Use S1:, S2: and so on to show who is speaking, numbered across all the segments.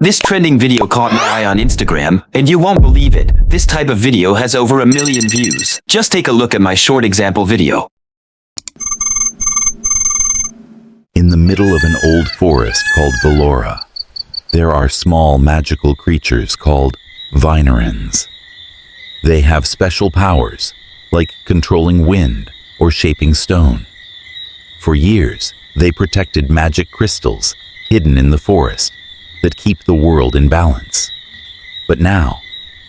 S1: This trending video caught my eye on Instagram, and you won't believe it. This type of video has over 1 million views. Just take a look at my short example video.
S2: In the middle of an old forest called Velora, there are small magical creatures called vinerins. They have special powers, like controlling wind or shaping stone. For years, they protected magic crystals hidden in the forest that keep the world in balance. But now,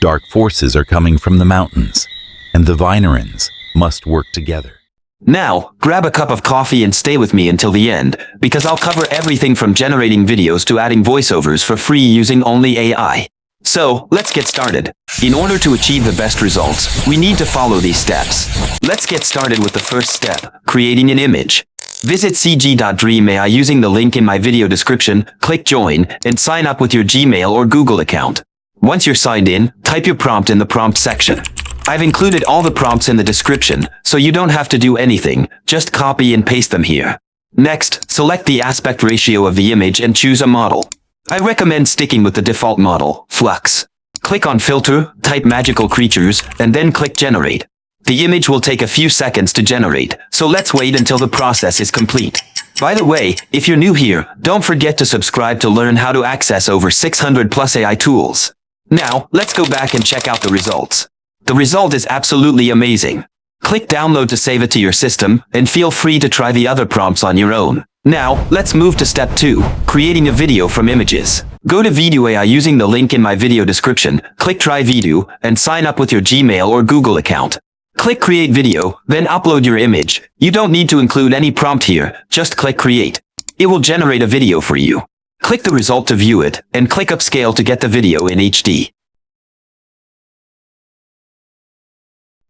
S2: dark forces are coming from the mountains, and the vinerins must work together.
S1: Now, grab a cup of coffee and stay with me until the end, because I'll cover everything from generating videos to adding voiceovers for free using only AI. So, let's get started. In order to achieve the best results, we need to follow these steps. Let's get started with the first step, creating an image. Visit CGDream AI using the link in my video description, click join, and sign up with your Gmail or Google account. Once you're signed in, type your prompt in the prompt section. I've included all the prompts in the description, so you don't have to do anything, just copy and paste them here. Next, select the aspect ratio of the image and choose a model. I recommend sticking with the default model, Flux. Click on Filter, type Magical Creatures, and then click Generate. The image will take a few seconds to generate, so let's wait until the process is complete. By the way, if you're new here, don't forget to subscribe to learn how to access over 600 plus AI tools. Now, let's go back and check out the results. The result is absolutely amazing. Click download to save it to your system, and feel free to try the other prompts on your own. Now, let's move to step 2, creating a video from images. Go to Vidu AI using the link in my video description, click Try Vidu, and sign up with your Gmail or Google account. Click Create Video, then upload your image. You don't need to include any prompt here, just click Create. It will generate a video for you. Click the result to view it, and click Upscale to get the video in HD.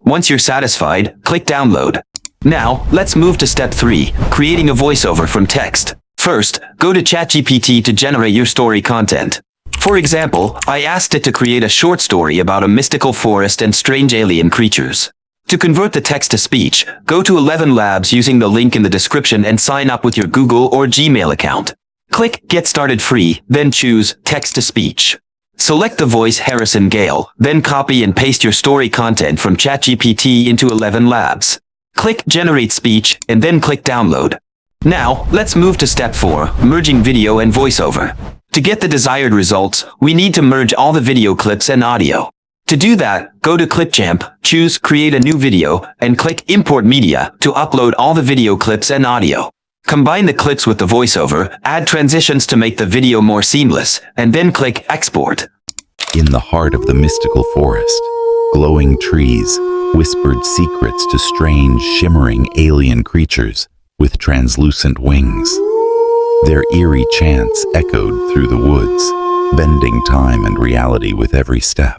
S1: Once you're satisfied, click Download. Now, let's move to step 3, creating a voiceover from text. First, go to ChatGPT to generate your story content. For example, I asked it to create a short story about a mystical forest and strange alien creatures. To convert the text to speech, go to ElevenLabs using the link in the description and sign up with your Google or Gmail account. Click Get Started Free, then choose Text to Speech. Select the voice Harrison Gale, then copy and paste your story content from ChatGPT into ElevenLabs. Click Generate Speech, and then click Download. Now, let's move to step 4, merging video and voiceover. To get the desired results, we need to merge all the video clips and audio. To do that, go to ClipChamp, choose Create a new video, and click Import Media to upload all the video clips and audio. Combine the clips with the voiceover, add transitions to make the video more seamless, and then click Export.
S2: In the heart of the mystical forest, glowing trees whispered secrets to strange, shimmering alien creatures with translucent wings. Their eerie chants echoed through the woods, bending time and reality with every step.